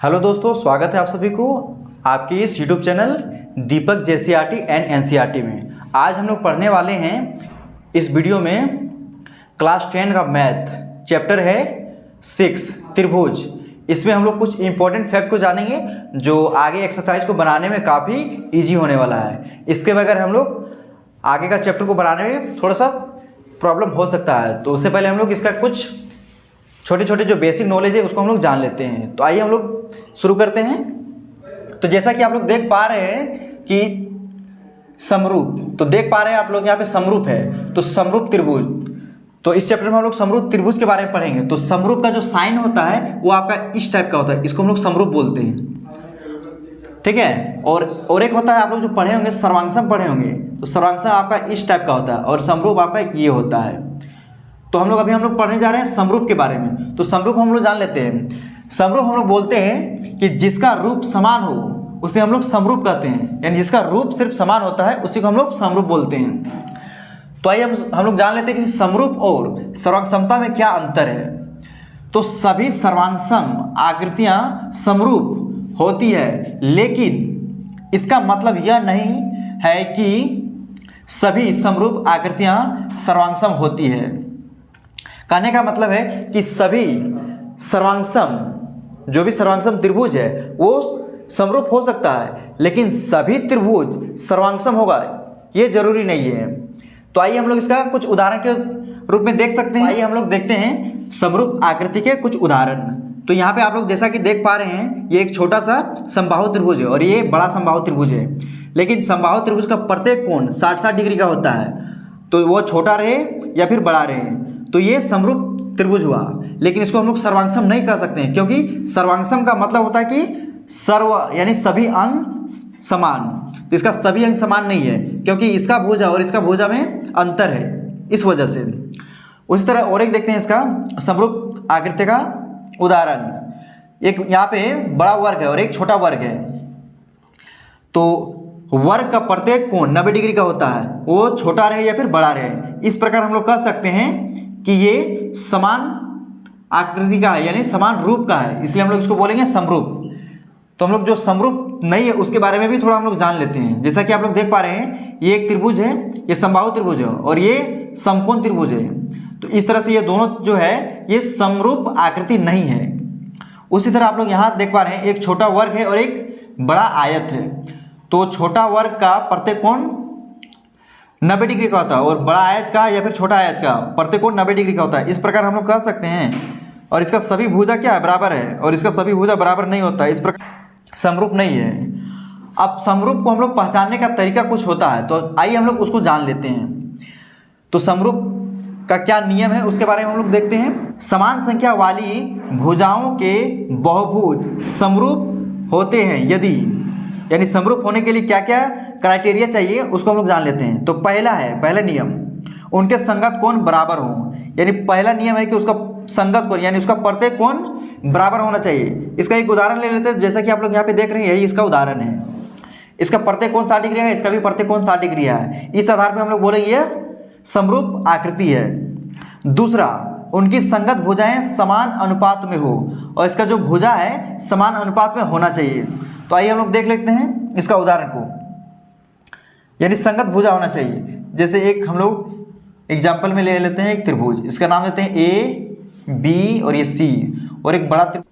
Hello दोस्तों, स्वागत है आप सभी को आपके इस YouTube channel Deepak JCERT and NCERT में। आज हम लोग पढ़ने वाले हैं इस वीडियो में क्लास 10 का मैथ चैप्टर है 6 त्रिभुज। इसमें हम लोग कुछ इंपॉर्टेंट फैक्ट को जानेंगे जो आगे एक्सरसाइज को बनाने में काफ़ी इजी होने वाला है। इसके बगैर हम लोग आगे का चैप्टर को बनाने में थोड़ा सा प्रॉब्लम हो सकता है, तो उससे पहले हम लोग इसका कुछ छोटे छोटे जो बेसिक नॉलेज है उसको हम लोग जान लेते हैं। तो आइए हम लोग शुरू करते हैं। तो जैसा कि आप लोग देख पा रहे हैं कि समरूप, तो देख पा रहे हैं आप लोग यहाँ पे समरूप है, तो समरूप त्रिभुज। तो इस चैप्टर में हम लोग समरूप त्रिभुज के बारे में पढ़ेंगे। तो समरूप का जो साइन होता है वो आपका इस टाइप का होता है, इसको हम लोग समरूप बोलते हैं, ठीक है। और एक होता है, आप लोग जो पढ़े होंगे सर्वांगसम पढ़े होंगे, तो सर्वांगसम आपका इस टाइप का होता है और समरूप आपका ये होता है। तो हम लोग पढ़ने जा रहे हैं समरूप के बारे में। तो समरूप हम लोग जान लेते हैं। समरूप हम लोग बोलते हैं कि जिसका रूप समान हो उसे हम लोग समरूप कहते हैं, यानी जिसका रूप सिर्फ समान होता है उसी को हम लोग समरूप बोलते हैं। तो आइए हम लोग जान लेते हैं कि समरूप और सर्वांगसमता में क्या अंतर है। तो सभी सर्वांगसम आकृतियां समरूप होती है, लेकिन इसका मतलब यह नहीं है कि सभी समरूप आकृतियां सर्वांगसम होती है। कहने का मतलब है कि सभी सर्वांगसम, जो भी सर्वांगसम त्रिभुज है वो समरूप हो सकता है, लेकिन सभी त्रिभुज सर्वांगसम होगा ये जरूरी नहीं है। तो आइए हम लोग इसका कुछ उदाहरण के रूप में देख सकते हैं। आइए हम लोग देखते हैं समरूप आकृति के कुछ उदाहरण। तो यहाँ पे आप लोग जैसा कि देख पा रहे हैं, ये एक छोटा सा समबाहु त्रिभुज है और ये बड़ा समबाहु त्रिभुज है, लेकिन समबाहु त्रिभुज का प्रत्येक कोण 60-60 डिग्री का होता है, तो वो छोटा रहे या फिर बड़ा रहे, तो ये समरूप त्रिभुज हुआ। लेकिन इसको हम लोग सर्वांगसम नहीं कह सकते हैं, क्योंकि सर्वांगसम का मतलब होता है कि सर्व यानी सभी अंग समान। तो इसका सभी अंग समान नहीं है, क्योंकि इसका भुजा और इसका भुजा में अंतर है, इस वजह से। उसी तरह और एक देखते हैं इसका समरूप आकृति का उदाहरण। एक यहाँ पे बड़ा वर्ग है और एक छोटा वर्ग है, तो वर्ग का प्रत्येक कोण 90 डिग्री का होता है, वो छोटा रहे या फिर बड़ा रहे। इस प्रकार हम लोग कह सकते हैं कि ये समान आकृति का है, यानी समान रूप का है, इसलिए हम लोग इसको बोलेंगे समरूप। तो हम लोग जो समरूप नहीं है उसके बारे में भी थोड़ा हम लोग जान लेते हैं। जैसा कि आप लोग देख पा रहे हैं, ये एक त्रिभुज है, ये समबाहु त्रिभुज है और ये समकोण त्रिभुज है। तो इस तरह से ये दोनों जो है ये समरूप आकृति नहीं है। उसी तरह आप लोग यहाँ देख पा रहे हैं, एक छोटा वर्ग है और एक बड़ा आयत है। तो छोटा वर्ग का प्रत्येक कोण 90 डिग्री का होता है और बड़ा आयत का या फिर छोटा आयत का प्रत्येक कोण 90 डिग्री का होता है। इस प्रकार हम लोग कह सकते हैं। और इसका सभी भुजा क्या है, बराबर है, और इसका सभी भुजा बराबर नहीं होता है, इस प्रकार समरूप नहीं है। अब समरूप को हम लोग पहचानने का तरीका कुछ होता है, तो आइए हम लोग उसको जान लेते हैं। तो समरूप का क्या नियम है उसके बारे में हम लोग देखते हैं। समान संख्या वाली भुजाओं के बहुभुज समरूप होते हैं यदि, यानी समरूप होने के लिए क्या क्या क्राइटेरिया चाहिए उसको हम लोग जान लेते हैं। तो पहला नियम, उनके संगत कोण बराबर हो, यानी पहला नियम है कि उसका संगत कोण यानी उसका प्रत्येक कोण बराबर होना चाहिए। इसका एक उदाहरण ले लेते हैं। जैसा कि आप लोग यहाँ पे देख रहे हैं, यही इसका उदाहरण है। इसका प्रत्येक कोण 60 डिग्री है, इसका भी प्रत्येक कोण 60 डिग्री है। इस आधार पर हम लोग बोलेंगे ये समरूप आकृति है। दूसरा, उनकी संगत भुजाएं समान अनुपात में हो, और इसका जो भुजा है समान अनुपात में होना चाहिए। तो आइए हम लोग देख लेते हैं इसका उदाहरण को, यानी संगत भुजा होना चाहिए। जैसे एक हम लोग एग्जाम्पल में ले लेते हैं एक त्रिभुज, इसका नाम देते हैं ए बी और ये सी, और एक बड़ा त्रिभुज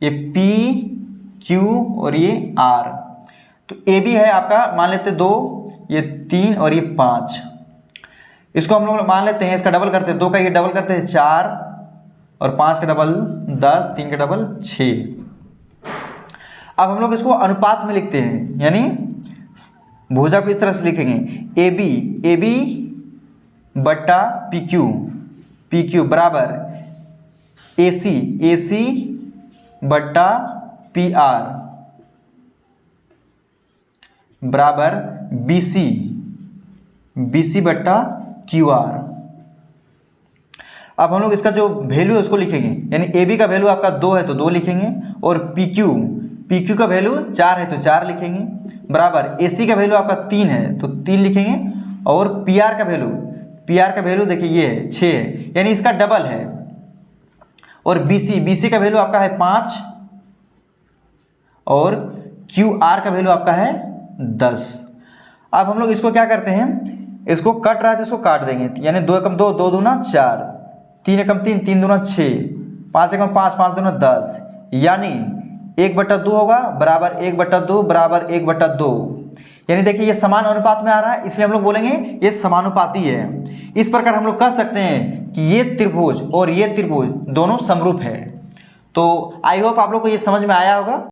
ये पी क्यू और ये आर। तो ए बी है आपका, मान लेते 2, ये 3 और ये 5। इसको हम लोग मान लेते हैं, इसका डबल करते हैं, 2 का ये डबल करते हैं 4 और 5 का डबल 10, 3 का डबल 6। अब हम लोग इसको अनुपात में लिखते हैं, यानी भुजा को इस तरह से लिखेंगे, ए बी बट्टा पी क्यू बराबर ए सी बट्टा पी आर बराबर बी सी बट्टा क्यू आर। अब हम लोग इसका जो वैल्यू है उसको लिखेंगे, यानी ए बी का वैल्यू आपका 2 है तो 2 लिखेंगे, और पी क्यू का वैल्यू 4 है तो 4 लिखेंगे, बराबर ए सी का वैल्यू आपका 3 है तो 3 लिखेंगे, और पी आर का वैल्यू देखिए ये है 6 है, यानी इसका डबल है। और BC का वैल्यू आपका है 5 और QR का वैल्यू आपका है 10। अब हम लोग इसको क्या करते हैं, इसको कट रहा है तो इसको काट देंगे, यानी 2 एकम 2, 2 दूना 4, 3 एकम 3, 3 दूना 6, 5 एकम 5, 5 दूना 10, यानी 1/2 होगा बराबर 1/2 बराबर 1/2। यानी देखिए ये समान अनुपात में आ रहा है, इसलिए हम लोग बोलेंगे ये समानुपाती है। इस प्रकार हम लोग कह सकते हैं कि ये त्रिभुज और ये त्रिभुज दोनों समरूप है। तो आई होप आप लोग को ये समझ में आया होगा।